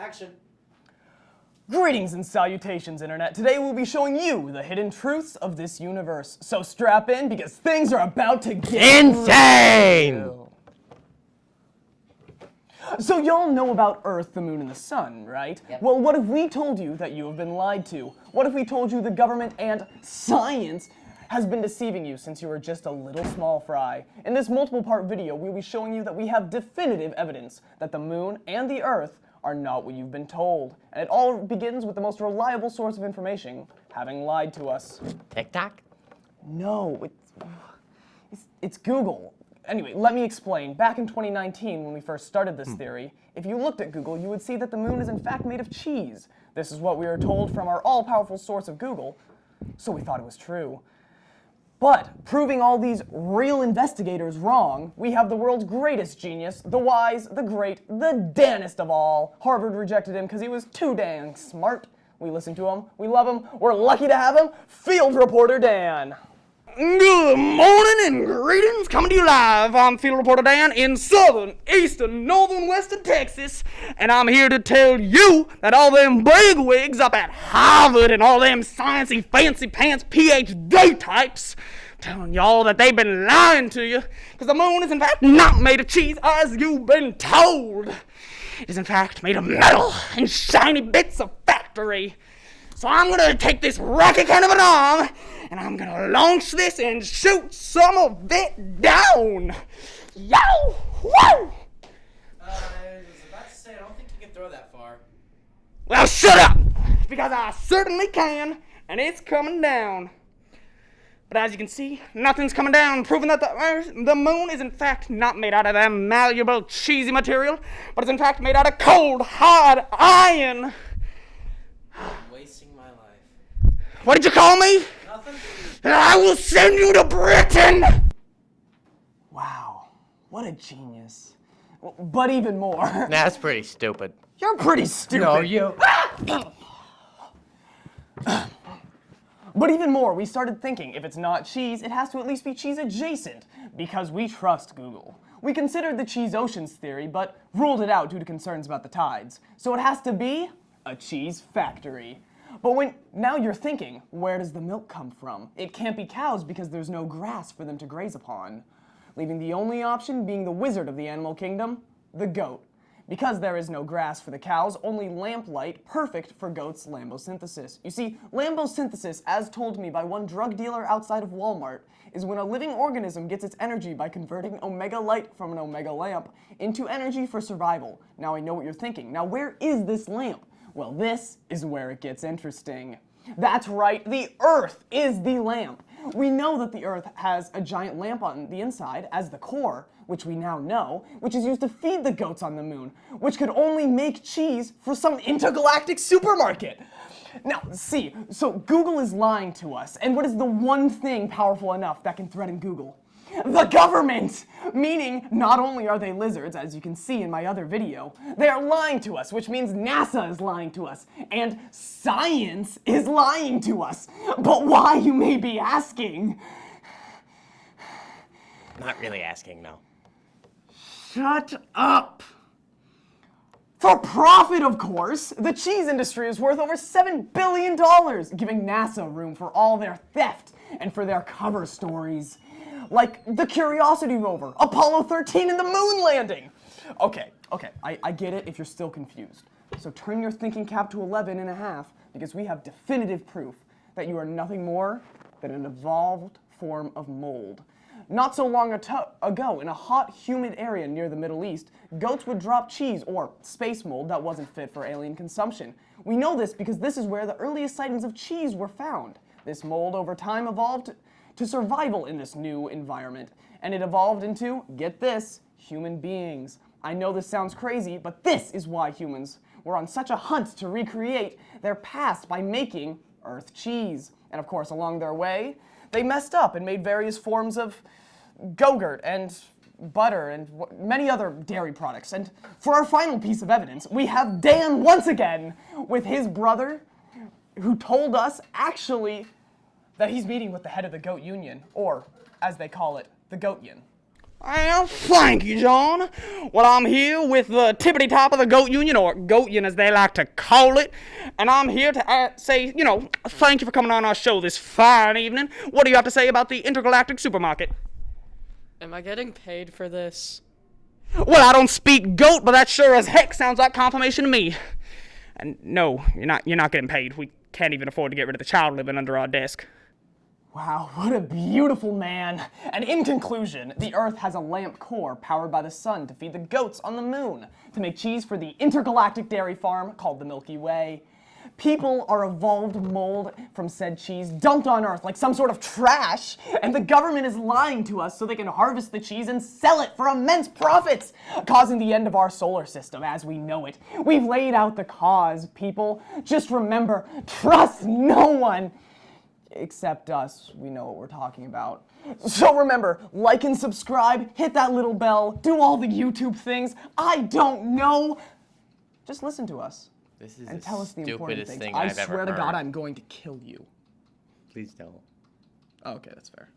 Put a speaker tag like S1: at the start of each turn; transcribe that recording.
S1: Action.
S2: Greetings and salutations, Internet. Today we'll be showing you the hidden truths of this universe. So strap in because things are about to get
S3: insane!
S2: real. So y'all know about Earth, the Moon, and the Sun, right?
S1: Yep.
S2: Well, what if we told you that you have been lied to? What if we told you the government and science has been deceiving you since you were just a little small fry? In this multiple-part video, we'll be showing you that we have definitive evidence that the Moon and the Earth are not what you've been told. And it all begins with the most reliable source of information having lied to us.
S3: TikTok?
S2: No, it's Google. Anyway, let me explain. Back in 2019, when we first started this theory, if you looked at Google, you would see that the moon is in fact made of cheese. This is what we were told from our all-powerful source of Google, so we thought it was true. But, proving all these real investigators wrong, we have the world's greatest genius, the wise, the great, the damnest of all. Harvard rejected him because he was too dang smart. We listen to him, we love him, we're lucky to have him, Field Reporter Dan.
S4: Good morning and greetings, coming to you live. I'm Field Reporter Dan in southern, eastern, northern, western Texas, and I'm here to tell you that all them bigwigs up at Harvard and all them sciencey, fancy pants PhD types telling y'all that they've been lying to you, because the moon is in fact not made of cheese as you've been told. It is in fact made of metal and shiny bits of factory. So I'm gonna take this rocket kind of an arm, and I'm gonna launch this and shoot some of it down. Yo! Woo!
S1: I was about to say, I don't think you can throw that far.
S4: Well, shut up! Because I certainly can, and it's coming down. But as you can see, nothing's coming down, proving that the moon is in fact not made out of that malleable, cheesy material, but it's in fact made out of cold, hard iron.
S1: Wasting my life.
S4: What did you call me?
S1: Nothing?
S4: I will send you to Britain!
S2: Wow, what a genius. But even more.
S3: That's pretty stupid.
S2: You're pretty stupid.
S3: No, you.
S2: But even more, we started thinking if it's not cheese, it has to at least be cheese adjacent, because we trust Google. We considered the cheese oceans theory, but ruled it out due to concerns about the tides. So it has to be a cheese factory. But now you're thinking, where does the milk come from? It can't be cows because there's no grass for them to graze upon. Leaving the only option being the wizard of the animal kingdom, the goat. Because there is no grass for the cows, only lamplight, perfect for goats' lambosynthesis. You see, lambosynthesis, as told me by one drug dealer outside of Walmart, is when a living organism gets its energy by converting omega light from an omega lamp into energy for survival. Now I know what you're thinking. Now where is this lamp? Well, this is where it gets interesting. That's right, the Earth is the lamp. We know that the Earth has a giant lamp on the inside as the core, which we now know, which is used to feed the goats on the moon, which could only make cheese for some intergalactic supermarket. Now, see, so Google is lying to us, and what is the one thing powerful enough that can threaten Google? The government! Meaning, not only are they lizards, as you can see in my other video, they are lying to us, which means NASA is lying to us, and science is lying to us. But why, you may be asking?
S3: Not really asking, no.
S2: Shut up! For profit, of course! The cheese industry is worth over $7 billion, giving NASA room for all their theft and for their cover stories. Like the Curiosity rover, Apollo 13, and the moon landing. Okay, I get it if you're still confused. So turn your thinking cap to 11.5 because we have definitive proof that you are nothing more than an evolved form of mold. Not so long ago, in a hot, humid area near the Middle East, goats would drop cheese or space mold that wasn't fit for alien consumption. We know this because this is where the earliest sightings of cheese were found. This mold over time evolved to survival in this new environment, and it evolved into, get this, human beings. I know this sounds crazy, but this is why humans were on such a hunt to recreate their past by making Earth cheese. And of course, along their way, they messed up and made various forms of Go-Gurt and butter and many other dairy products. And for our final piece of evidence, we have Dan once again with his brother, who told us actually that he's meeting with the head of the goat union, or as they call it, the goat yin.
S4: Well, thank you, John. Well, I'm here with the tippity top of the goat union, or goat union as they like to call it. And I'm here to say, thank you for coming on our show this fine evening. What do you have to say about the intergalactic supermarket?
S5: Am I getting paid for this?
S4: Well, I don't speak goat, but that sure as heck sounds like confirmation to me. And no, you're not getting paid. We can't even afford to get rid of the child living under our desk.
S2: Wow, what a beautiful man. And in conclusion, the Earth has a lamp core powered by the sun to feed the goats on the moon, to make cheese for the intergalactic dairy farm called the Milky Way. People are evolved mold from said cheese dumped on Earth like some sort of trash, and the government is lying to us so they can harvest the cheese and sell it for immense profits, causing the end of our solar system as we know it. We've laid out the cause, people. Just remember, trust no one. Except us, we know what we're talking about. So remember, like and subscribe, hit that little bell, do all the YouTube things. I don't know. Just listen to us.
S3: This is
S2: and
S3: the
S2: tell us the important
S3: stupidest
S2: things.
S3: thing
S2: I
S3: I've ever
S2: swear to God,
S3: heard.
S2: I'm going to kill you.
S3: Please don't.
S2: Okay, that's fair.